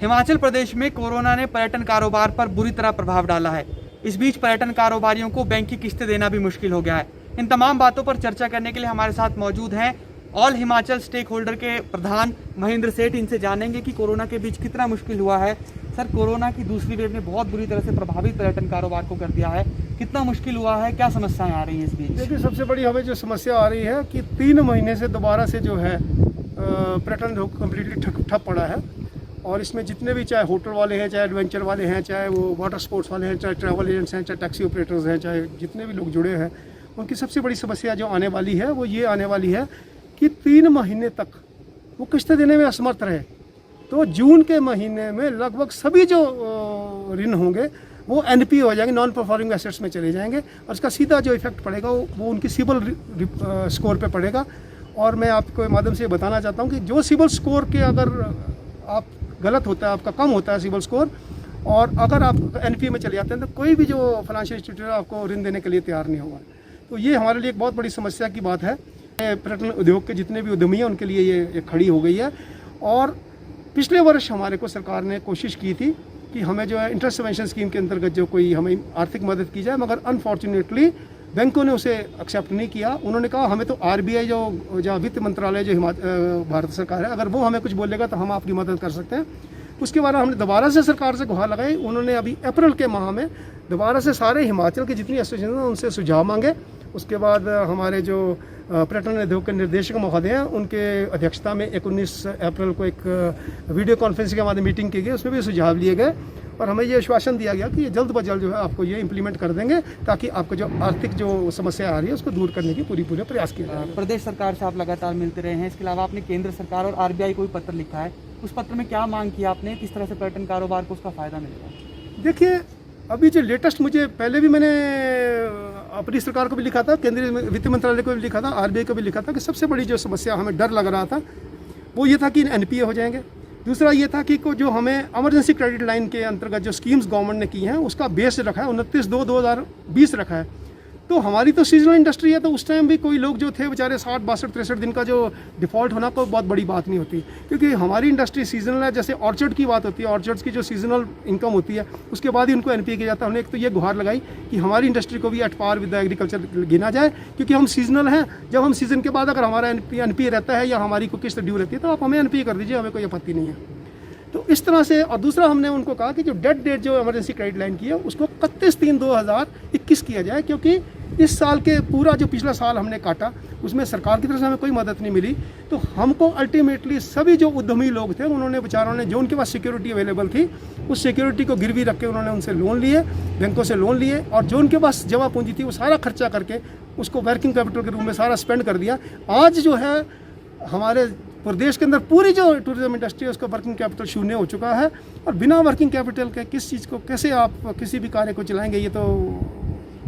हिमाचल प्रदेश में कोरोना ने पर्यटन कारोबार पर बुरी तरह प्रभाव डाला है। इस बीच पर्यटन कारोबारियों को बैंक की किस्तें देना भी मुश्किल हो गया है। इन तमाम बातों पर चर्चा करने के लिए हमारे साथ मौजूद हैं ऑल हिमाचल स्टेक होल्डर के प्रधान महेंद्र सेठ। इनसे जानेंगे कि कोरोना के बीच कितना मुश्किल हुआ है। सर, कोरोना की दूसरी वेव ने बहुत बुरी तरह से प्रभावित पर्यटन कारोबार को कर दिया है, कितना मुश्किल हुआ है, क्या समस्याएं आ रही हैं इस बीच? देखिए, सबसे बड़ी हमें जो समस्या आ रही है कि 3 महीने से दोबारा से जो है पर्यटन कम्प्लीटली ठप पड़ा है। और इसमें जितने भी, चाहे होटल वाले हैं, चाहे एडवेंचर वाले हैं, चाहे वो वाटर स्पोर्ट्स वाले हैं, चाहे ट्रैवल एजेंट्स हैं, चाहे टैक्सी ऑपरेटर्स हैं, चाहे जितने भी लोग जुड़े हैं, उनकी सबसे बड़ी समस्या जो आने वाली है वो ये आने वाली है कि 3 महीने तक वो किस्तें देने में असमर्थ रहे। तो जून के महीने में लगभग सभी जो ऋण होंगे वो NPA हो जाएंगे, नॉन परफॉर्मिंग एसेट्स में चले जाएंगे, और उसका सीधा जो इफेक्ट पड़ेगा वो उनकी सिबिल स्कोर पे पड़ेगा। और मैं आपको माध्यम से बताना चाहता हूँ कि जो सिबिल स्कोर के अगर आप गलत होता है, आपका कम होता है सिबिल स्कोर, और अगर आप NPA में चले जाते हैं, तो कोई भी जो फाइनेंशियल इंस्टीट्यूट आपको ऋण देने के लिए तैयार नहीं होगा। तो ये हमारे लिए एक बहुत बड़ी समस्या की बात है। पर्यटन उद्योग के जितने भी उद्यमी हैं उनके लिए ये खड़ी हो गई है। और पिछले वर्ष हमारे को सरकार ने कोशिश की थी कि हमें जो है इंटरेस्ट सब्वेंशन स्कीम के अंतर्गत जो कोई हमें आर्थिक मदद की जाए, मगर अनफॉर्चुनेटली बैंकों ने उसे एक्सेप्ट नहीं किया। उन्होंने कहा हमें तो RBI जो वित्त मंत्रालय जो भारत सरकार है, अगर वो हमें कुछ बोलेगा तो हम आपकी मदद कर सकते हैं। उसके बाद हमने दोबारा से सरकार से गुहार लगाई। उन्होंने अभी अप्रैल के माह में दोबारा से सारे हिमाचल की जितनी एसोसिएशन हैं उनसे सुझाव मांगे। उसके बाद हमारे जो पर्यटन उद्योग के निर्देशक महोदय हैं उनके अध्यक्षता में 19 अप्रैल को एक वीडियो कॉन्फ्रेंस के माध्यम मीटिंग की गई, उसमें भी सुझाव लिए गए और हमें ये आश्वासन दिया गया कि ये जल्द ब जल्द जो है आपको ये इम्प्लीमेंट कर देंगे, ताकि आपको जो आर्थिक जो समस्या आ रही है उसको दूर करने की पूरे प्रयास किया जाए। प्रदेश सरकार से आप लगातार मिलते रहे हैं, इसके अलावा आपने केंद्र सरकार और RBI को भी पत्र लिखा है, उस पत्र में क्या मांग किया आपने, किस तरह से पर्यटन कारोबार को उसका फायदा मिलेगा? देखिए, अभी जो लेटेस्ट, मुझे पहले भी मैंने अपनी सरकार को भी लिखा था, केंद्रीय वित्त मंत्रालय को भी लिखा था, RBI को भी लिखा था कि सबसे बड़ी जो समस्या हमें डर लग रहा था वो ये था कि NPA हो जाएंगे। दूसरा ये था कि जो हमें इमरजेंसी क्रेडिट लाइन के अंतर्गत जो स्कीम्स गवर्नमेंट ने की हैं उसका बेस रखा है 29/2/2020 रखा है। तो हमारी तो सीजनल इंडस्ट्री है, तो उस टाइम भी कोई लोग जो थे बेचारे 60, 62, 63 दिन का जो डिफ़ॉल्ट होना कोई बहुत बड़ी बात नहीं होती, क्योंकि हमारी इंडस्ट्री सीजनल है। जैसे ऑर्चर्ड की बात होती है, ऑर्चर्ड्स की जो सीजनल इनकम होती है उसके बाद ही उनको NPA किया जाता है। हमने एक तो ये गुहार लगाई कि हमारी इंडस्ट्री को भी एट पार विद एग्रीकल्चर गिना जाए, क्योंकि हम सीजनल हैं। जब हम सीजन के बाद अगर हमारा NPA रहता है या हमारी कोई किस्त ड्यू रहती है तो आप हमें NPA कर दीजिए, हमें कोई आपत्ति नहीं है। तो इस तरह से। और दूसरा हमने उनको कहा कि जो डेड डेट जो इमरजेंसी क्रेडिट लाइन की है उसको 31/3/2021 किया जाए, क्योंकि इस साल के पूरा जो पिछला साल हमने काटा उसमें सरकार की तरफ से हमें कोई मदद नहीं मिली। तो हमको अल्टीमेटली सभी जो उद्यमी लोग थे उन्होंने बेचारों ने, जो उनके पास सिक्योरिटी अवेलेबल थी, उस सिक्योरिटी को गिरवी रख के उन्होंने उनसे लोन लिए, बैंकों से लोन लिए, और जो उनके पास जमा पूंजी थी वो सारा खर्चा करके उसको वर्किंग कैपिटल के रूप में सारा स्पेंड कर दिया। आज जो है हमारे प्रदेश के अंदर पूरी जो टूरिज्म इंडस्ट्री है उसका वर्किंग कैपिटल शून्य हो चुका है, और बिना वर्किंग कैपिटल के किस चीज़ को, कैसे आप किसी भी कार्य को चलाएंगे, ये तो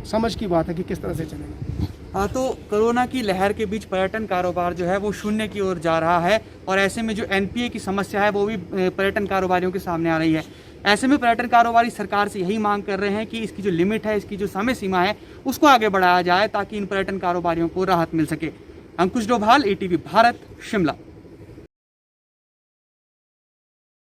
समझ की बात है कि किस तरह से चलेंगे। हाँ, तो कोरोना की लहर के बीच पर्यटन कारोबार जो है वो शून्य की ओर जा रहा है, और ऐसे में जो NPA की समस्या है वो भी पर्यटन कारोबारियों के सामने आ रही है। ऐसे में पर्यटन कारोबारी सरकार से यही मांग कर रहे हैं कि इसकी जो लिमिट है, इसकी जो समय सीमा है उसको आगे बढ़ाया जाए, ताकि इन पर्यटन कारोबारियों को राहत मिल सके। अंकुश डोभाल, ATV भारत, शिमला।